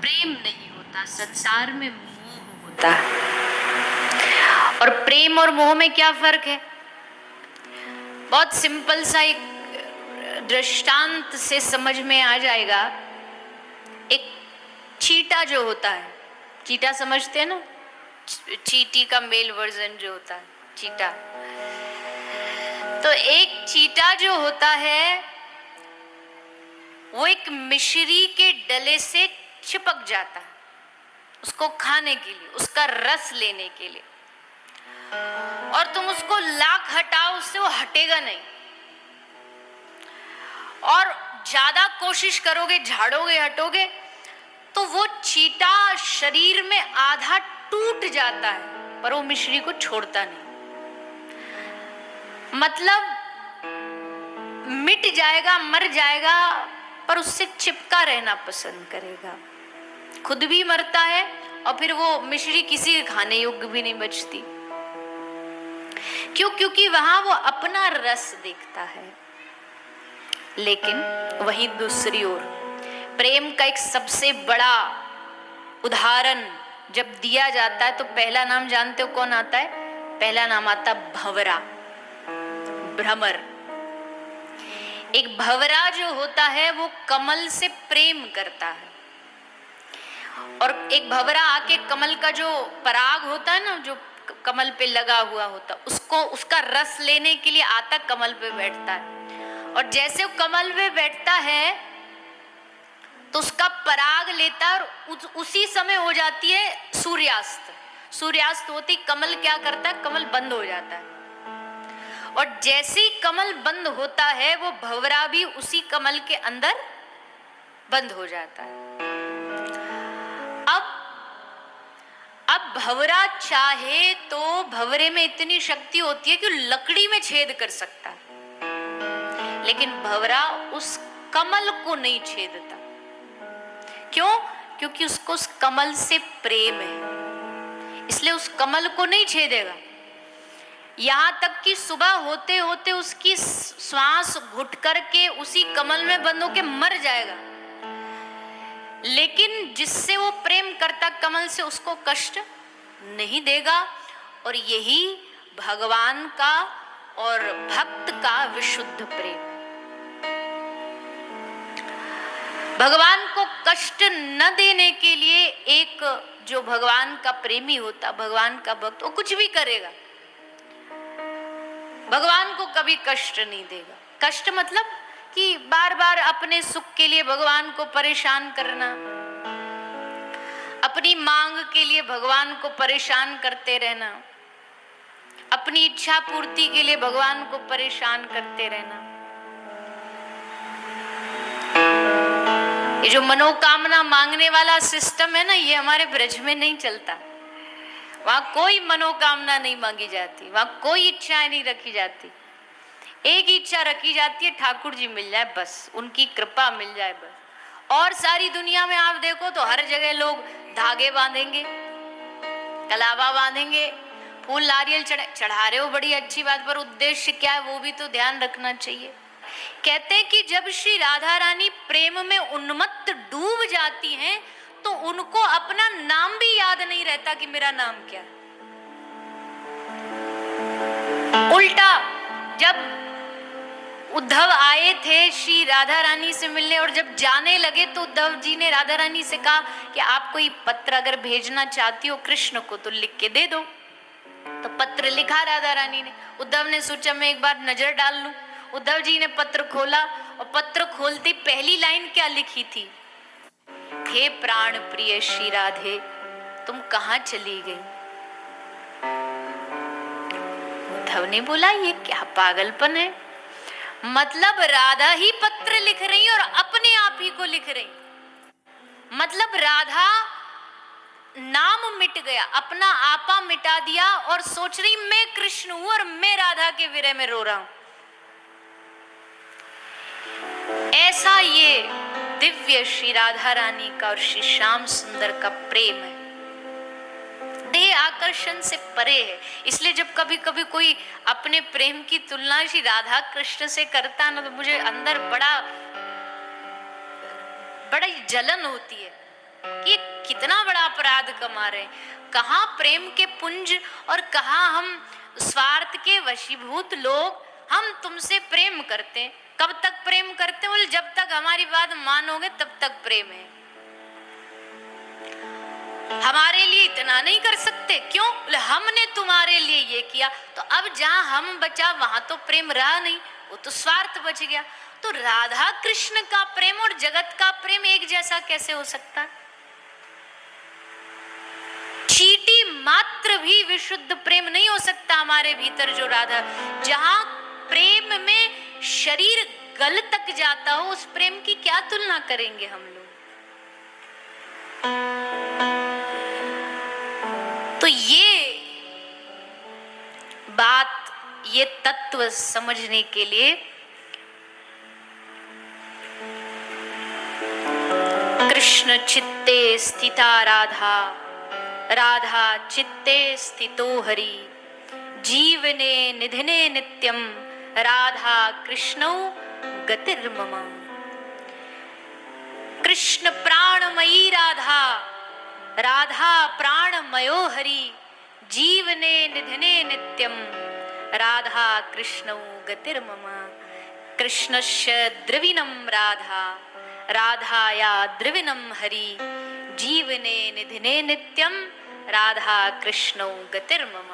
प्रेम नहीं होता, संसार में मोह होता है। और प्रेम और मोह में क्या फर्क है? बहुत सिंपल सा एक दृष्टांत से समझ में आ जाएगा। एक चीटा जो होता है, चीटा समझते हैं ना, चींटी का मेल वर्जन जो होता है चीटा। तो एक चीटा जो होता है वो एक मिश्री के डले से चिपक जाता है उसको खाने के लिए, उसका रस लेने के लिए। और तुम उसको लाख हटाओ, उससे वो हटेगा नहीं। और ज्यादा कोशिश करोगे, झाड़ोगे, हटोगे, तो वो चीटा शरीर में आधा टूट जाता है, पर वो मिश्री को छोड़ता नहीं। मतलब मिट जाएगा, मर जाएगा, पर उससे चिपका रहना पसंद करेगा। खुद भी मरता है और फिर वो मिश्री किसी के खाने योग्य भी नहीं बचती। क्यों? क्योंकि वहां वो अपना रस देखता है। लेकिन वहीं दूसरी ओर प्रेम का एक सबसे बड़ा उदाहरण जब दिया जाता है तो पहला नाम जानते हो कौन आता है? पहला नाम आता भंवरा, भ्रमर। एक भंवरा जो होता है वो कमल से प्रेम करता है। और एक भंवरा आके कमल का जो पराग होता है ना, जो कमल पे लगा हुआ होता, उसको, उसका रस लेने के लिए आता, कमल पे बैठता है। और जैसे वो कमल पे बैठता है तो उसका पराग लेता है और उसी समय हो जाती है सूर्यास्त। सूर्यास्त होती कमल क्या करता है? कमल बंद हो जाता है। और जैसे ही कमल बंद होता है वो भंवरा भी उसी कमल के अंदर बंद हो जाता है। अब भंवरा चाहे तो भंवरे में इतनी शक्ति होती है कि लकड़ी में छेद कर सकता है, लेकिन भंवरा उस कमल को नहीं छेदता। क्यों? क्योंकि उसको उस कमल से प्रेम है, इसलिए उस कमल को नहीं छेदेगा। यहां तक कि सुबह होते होते उसकी श्वास घुट करके उसी कमल में बंद होके मर जाएगा, लेकिन जिससे वो प्रेम करता कमल से, उसको कष्ट नहीं देगा। और यही भगवान का और भक्त का विशुद्ध प्रेम। भगवान को कष्ट न देने के लिए एक जो भगवान का प्रेमी होता, भगवान का भक्त, वो कुछ भी करेगा, भगवान को कभी कष्ट नहीं देगा। कष्ट मतलब कि बार बार अपने सुख के लिए भगवान को परेशान करना, अपनी मांग के लिए भगवान को परेशान करते रहना, अपनी इच्छा पूर्ति के लिए भगवान को परेशान करते रहना। ये जो मनोकामना मांगने वाला सिस्टम है ना, ये हमारे ब्रज में नहीं चलता। वहां कोई मनोकामना नहीं मांगी जाती, वहां कोई इच्छाएं नहीं रखी जाती। एक इच्छा रखी जाती है, ठाकुर जी मिल जाए बस, उनकी कृपा मिल जाए बस। और सारी दुनिया में आप देखो तो हर जगह लोग धागे बांधेंगे, कलावा बांधेंगे, फूल नारियल चढ़ा रहे हो, बड़ी अच्छी बात, पर उद्देश्य क्या है वो भी तो ध्यान रखना चाहिए। कहते हैं कि जब श्री राधा रानी प्रेम में उन्मत्त डूब जाती हैं तो उनको अपना नाम भी याद नहीं रहता कि मेरा नाम क्या है। उल्टा जब उद्धव आए थे श्री राधा रानी से मिलने और जब जाने लगे तो उद्धव जी ने राधा रानी से कहा कि आप कोई पत्र अगर भेजना चाहती हो कृष्ण को तो लिख के दे दो। तो पत्र लिखा राधा रानी ने। उद्धव ने सोचा मैं एक बार नजर डाल लूं। उद्धव जी ने पत्र खोला और पत्र खोलते पहली लाइन क्या लिखी थी? हे प्राण प्रिय श्री राधे, तुम कहां चली गई? उद्धव ने बोला ये क्या पागलपन है, मतलब राधा ही पत्र लिख रही और अपने आप ही को लिख रही। मतलब राधा नाम मिट गया, अपना आपा मिटा दिया और सोच रही मैं कृष्ण हूं और मैं राधा के विरह में रो रहा हूं। ऐसा ये दिव्य श्री राधा रानी का और श्री श्याम सुंदर का प्रेम है, देह आकर्षण से परे है। इसलिए जब कभी कभी कोई अपने प्रेम की तुलना श्री राधा कृष्ण से करता है ना, तो मुझे अंदर बड़ा जलन होती है। कि कितना बड़ा अपराध कमा रहे हैं, कहाँ प्रेम के पुंज और कहाँ हम स्वार्थ के वशीभूत लोग। हम तुमसे प्रेम करते हैं, कब तक प्रेम करते हैं? बोले जब तक हमारी बात मानोगे तब तक प्रेम है। हमारे लिए इतना नहीं कर सकते, क्यों? बोले हमने तुम्हारे लिए ये किया। तो अब जहां हम बचा वहां तो प्रेम रहा नहीं, वो तो स्वार्थ बच गया। तो राधा कृष्ण का प्रेम और जगत का प्रेम एक जैसा कैसे हो सकता है? चींटी मात्र भी विशुद्ध प्रेम नहीं हो सकता हमारे भीतर जो राधा। जहां प्रेम में शरीर गल तक जाता हो, उस प्रेम की क्या तुलना करेंगे हम लोग? तो ये बात, ये तत्व समझने के लिए कृष्ण चित्ते स्थिता राधा, राधा चित्ते स्थितो हरि, जीवने निधिने नित्यम, राधा कृष्णौ गतिर्मम। कृष्ण प्राणमयी राधा, राधा प्राणमयो हरि, जीवने निधिने नित्यम, राधा कृष्णौ गतिर्मम। कृष्णस्य द्रविणं राधा, राधाया द्रविणं हरि, जीवने निधिने नित्यम, राधा कृष्णौ गतिर्मम।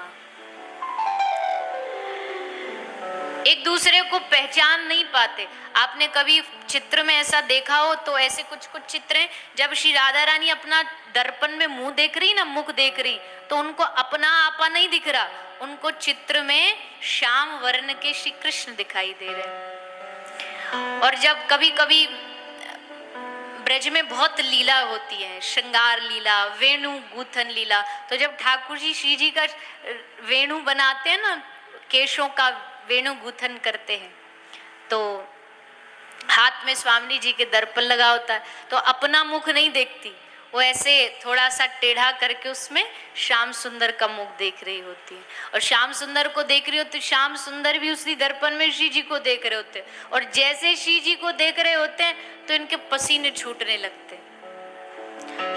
एक दूसरे को पहचान नहीं पाते। आपने कभी चित्र में ऐसा देखा हो तो ऐसे कुछ कुछ चित्र हैं, जब श्री राधा रानी अपना दर्पण में मुंह देख रही ना, मुख देख रही, तो उनको अपना आपा नहीं दिख रहा, उनको चित्र में श्याम वर्ण के श्री कृष्ण दिखाई दे रहे। और जब कभी कभी ब्रज में बहुत लीला होती है, श्रृंगार लीला, वेणु गूथन लीला, तो जब ठाकुर जी श्री जी का वेणु बनाते हैं ना, केशों का वेणु गूथन करते हैं, तो हाथ में स्वामी जी के दर्पण लगा होता है, तो अपना मुख नहीं देखती, वो ऐसे थोड़ा सा टेढ़ा करके उसमें श्याम सुंदर का मुख देख रही होती है। और श्याम सुंदर को देख रही होती, श्याम सुंदर भी उसी दर्पण में श्री जी को देख रहे होते, और जैसे श्री जी को देख रहे होते हैं तो इनके पसीने छूटने लगते।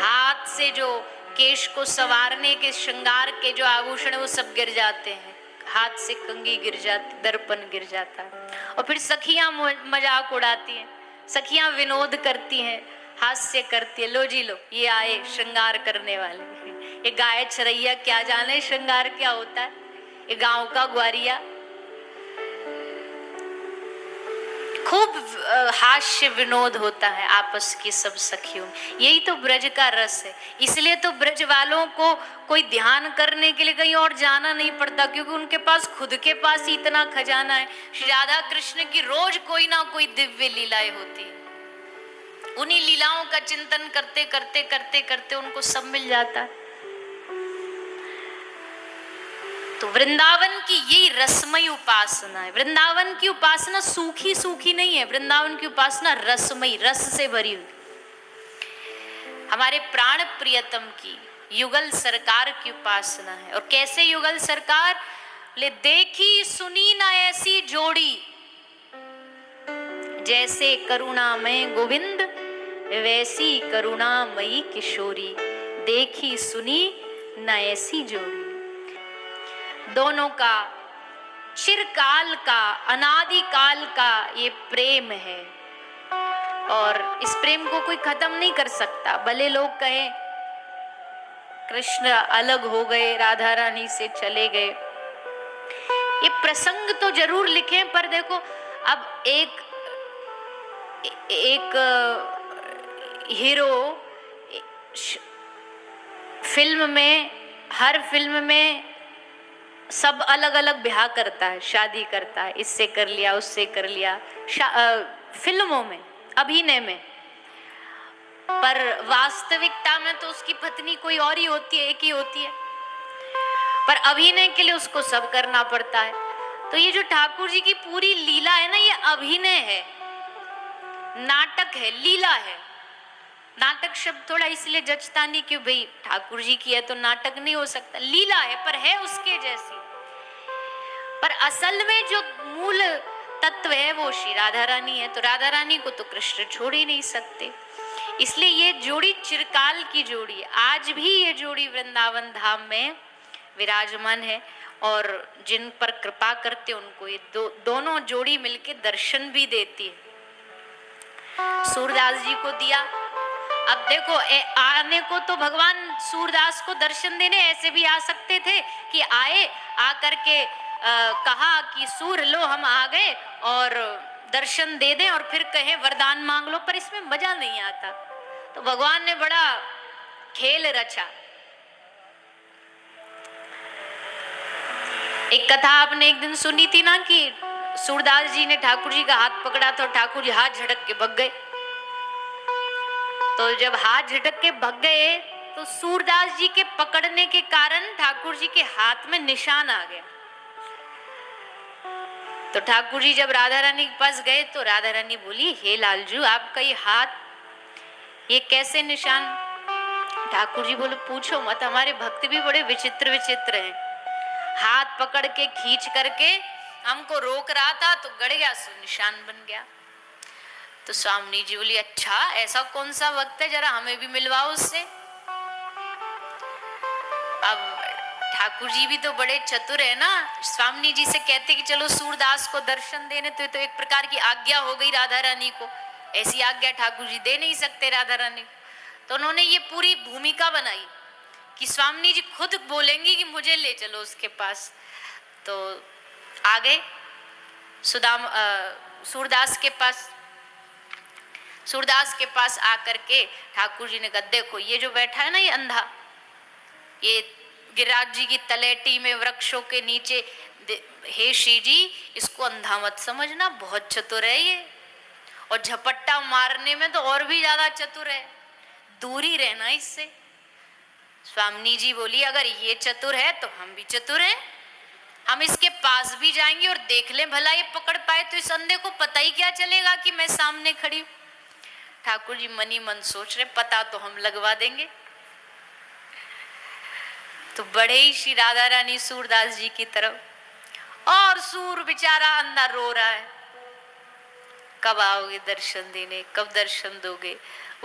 हाथ से जो केश को संवारने के श्रृंगार के जो आभूषण वो सब गिर जाते हैं, हाथ से कंघी गिर जाती, दर्पण गिर जाता है। और फिर सखियां मजाक उड़ाती हैं, सखियां विनोद करती हैं, हास्य करती है, लो जी लो, ये आए श्रृंगार करने वाले। ये गाय चरैया क्या जाने श्रृंगार क्या होता है, ये गांव का ग्वारिया। खूब हास्य विनोद होता है आपस की सब सखियों। यही तो ब्रज का रस है। इसलिए तो ब्रज वालों को कोई ध्यान करने के लिए कहीं और जाना नहीं पड़ता, क्योंकि उनके पास खुद के पास ही इतना खजाना है। श्री राधा कृष्ण की रोज कोई ना कोई दिव्य लीलाएं होती है। उन्हीं लीलाओं का चिंतन करते करते करते करते उनको सब मिल जाता है। तो वृंदावन की यही रसमयी उपासना है। वृंदावन की उपासना सूखी सूखी नहीं है, वृंदावन की उपासना रसमयी, रस से भरी हुई। हमारे प्राण प्रियतम की युगल सरकार की उपासना है। और कैसे युगल सरकार? ले देखी सुनी ना ऐसी जोड़ी, जैसे करुणामय गोविंद वैसी करुणामयी किशोरी, देखी सुनी ना ऐसी जोड़ी। दोनों का चिरकाल का, अनादिकाल का ये प्रेम है, और इस प्रेम को कोई खत्म नहीं कर सकता। भले लोग कहें कृष्ण अलग हो गए, राधा रानी से चले गए, ये प्रसंग तो जरूर लिखे, पर देखो अब एक हीरो फिल्म में, हर फिल्म में सब अलग अलग ब्याह करता है, शादी करता है, इससे कर लिया उससे कर लिया, फिल्मों में, अभिनय में। पर वास्तविकता में तो उसकी पत्नी कोई और ही होती है, एक ही होती है, पर अभिनय के लिए उसको सब करना पड़ता है। तो ये जो ठाकुर जी की पूरी लीला है ना, ये अभिनय है, नाटक है, लीला है। नाटक शब्द थोड़ा इसलिए जचता नहीं कि भाई ठाकुर जी की है तो नाटक नहीं हो सकता, लीला है, पर है उसके जैसी। पर असल में जो मूल तत्व है वो श्री राधा रानी है, तो राधा रानी को तो कृष्ण छोड़ ही नहीं सकते। इसलिए ये जोड़ी चिरकाल की जोड़ी है। आज भी ये जोड़ी वृंदावन धाम में विराजमान है और जिन पर कृपा करते उनको ये दोनों जोड़ी मिलके दर्शन भी देती है। सूरदास जी को दिया। अब देखो आने को तो भगवान सूरदास को दर्शन देने ऐसे भी आ सकते थे कि आए, आकर के कहा कि सूर लो हम आ गए और दर्शन दे दें और फिर कहें वरदान मांग लो, पर इसमें मजा नहीं आता। तो भगवान ने बड़ा खेल रचा। एक कथा आपने एक दिन सुनी थी ना कि सूरदास जी ने ठाकुर जी का हाथ पकड़ा तो ठाकुर जी हाथ झटक के भग गए। तो जब हाथ झटक के भग गए तो सूरदास जी के पकड़ने के कारण ठाकुर जी के हाथ में निशान आ गया। तो ठाकुर जी जब राधा रानी के पास गए तो राधा रानी बोली, हे लालजू आपका ये हाथ, ये कैसे निशान? ठाकुर जी बोले, पूछो मत, हमारे भक्त भी बड़े विचित्र विचित्र हैं। हाथ पकड़ के खींच करके हमको रोक रहा था तो गड़ गया, सो निशान बन गया। तो स्वामी जी बोली, अच्छा ऐसा कौन सा वक्त है, जरा हमें भी मिलवाओ उससे। अब ठाकुर जी भी तो बड़े चतुर है ना, स्वामी जी से कहते कि चलो सूरदास को दर्शन देने, तो एक प्रकार की आज्ञा हो गई राधा रानी को। ऐसी आज्ञा ठाकुर जी दे नहीं सकते राधा रानी को। तो उन्होंने ये पूरी भूमिका बनाई कि स्वामी जी खुद बोलेंगी कि मुझे ले चलो उसके पास। तो आ गए सूरदास के पास। सूरदास के पास आकर के ठाकुर जी ने कहा, देखो ये जो बैठा है ना ये अंधा, ये गिरिराज जी की तलेटी में वृक्षों के नीचे, हे श्री जी इसको अंधा मत समझना, बहुत चतुर है ये, और झपट्टा मारने में तो और भी ज्यादा चतुर है, दूरी रहना इससे। स्वामी जी बोली, अगर ये चतुर है तो हम भी चतुर हैं, हम इसके पास भी जाएंगे और देख लें भला ये पकड़ पाए तो इस अंधे को पता ही क्या चलेगा कि मैं सामने खड़ी हूं। ठाकुर जी मनी मन सोच रहे, पता तो हम लगवा देंगे। तो बड़े ही श्री राधा रानी सूरदास जी की तरफ, और सूर बेचारा अंधा रो रहा है, कब आओगे दर्शन देने, कब दर्शन दोगे?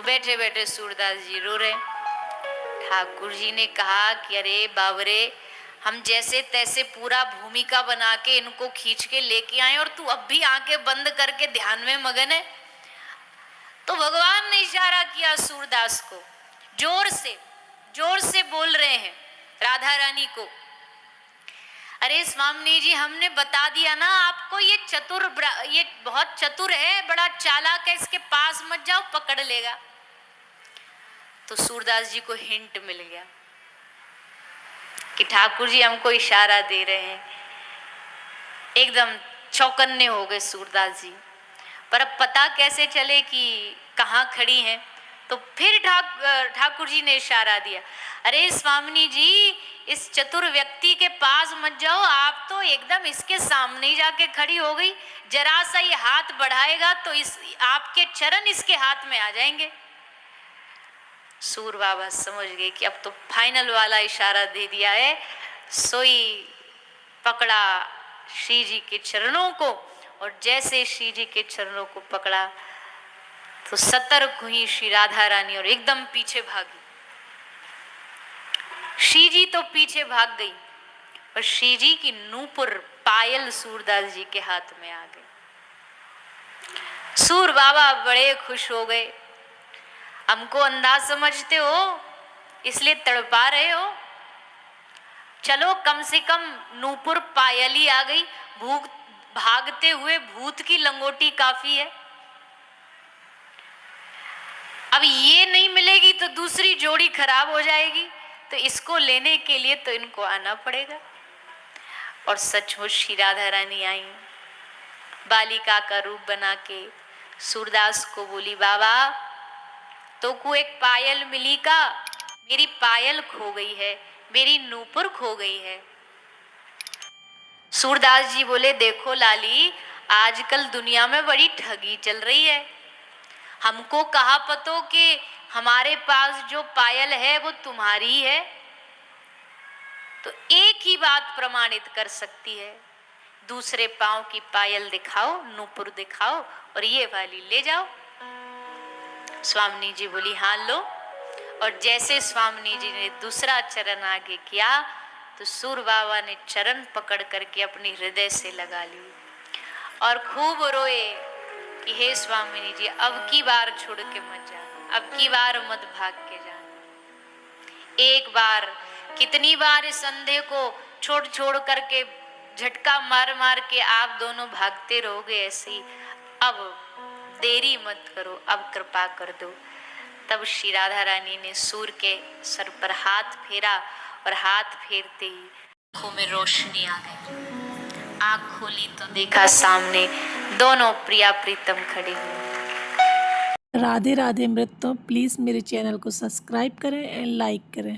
बैठे बैठे सूरदास जी रो रहे। ठाकुर जी ने कहा कि अरे बाबरे, हम जैसे तैसे पूरा भूमिका बना के इनको खींच के लेके आए और तू अब भी आंखें बंद करके ध्यान में मगन है। तो भगवान ने इशारा किया सूरदास को, जोर से बोल रहे हैं राधा रानी को, अरे स्वामी जी हमने बता दिया ना आपको, ये बहुत चतुर है, बड़ा चालाक है, इसके पास मत जाओ, पकड़ लेगा। तो सूरदास जी को हिंट मिल गया कि ठाकुर जी हमको इशारा दे रहे हैं। एकदम चौकन्ने हो गए सूरदास जी, पर अब पता कैसे चले कि कहाँ खड़ी हैं? तो फिर ठाकुर जी ने इशारा दिया, अरे स्वामी जी इस चतुर व्यक्ति के पास मत जाओ, आप तो एकदम इसके सामने ही जाके खड़ी हो गई, जरा सा ये हाथ बढ़ाएगा तो आपके चरण इसके हाथ में आ जाएंगे। सूर बाबा समझ गए कि अब तो फाइनल वाला इशारा दे दिया है, सोई पकड़ा श्री जी के चरणों को, और जैसे श्री जी के चरणों को पकड़ा तो सतर्क हुई श्री राधा रानी और एकदम पीछे भागी। श्री जी तो पीछे भाग गई और श्री जी की नूपुर पायल सूरदास जी के हाथ में आ गई। सूर बाबा बड़े खुश हो गए, हमको अंधा समझते हो इसलिए तड़पा रहे हो, चलो कम से कम नूपुर पायल ही आ गई, भागते हुए भूत की लंगोटी काफी है। अब ये नहीं मिलेगी तो दूसरी जोड़ी खराब हो जाएगी, तो इसको लेने के लिए तो इनको आना पड़ेगा। और सचमुच श्री राधा रानी आई, बालिका का रूप बना के सूरदास को बोली, बाबा तो को एक पायल मिली का, मेरी पायल खो गई है, मेरी नूपुर खो गई है। सूरदास जी बोले, देखो लाली आजकल दुनिया में बड़ी ठगी चल रही है, हमको कहा पतो कि हमारे पास जो पायल है वो तुम्हारी है, तो एक ही बात प्रमाणित कर सकती है, दूसरे पांव की पायल दिखाओ, नूपुर दिखाओ और ये वाली ले जाओ। स्वामिनी जी बोली हाँ लो। और जैसे स्वामिनी जी ने दूसरा चरण आगे किया तो सूर बाबा ने चरण पकड़ करके अपनी हृदय से लगा ली और खूब रोए कि हे स्वामिनी जी अब की बार छोड़ के मत जाना, अब की बार मत भाग के जाना। एक बार कितनी बार इस अंधे को छोड़ छोड़ करके झटका मार मार के आप दोनों भागते रहोगे ऐसे ही, अब देरी मत करो, अब कृपा कर दो। तब श्री राधा रानी ने सूर के सर पर हाथ फेरा और हाथ फेरते ही आंखों में रोशनी आ गई। आंख खोली तो देखा सामने दोनों प्रिया प्रीतम खड़े हुए। राधे राधे। मृत तो प्लीज़ मेरे चैनल को सब्सक्राइब करें एंड लाइक करें।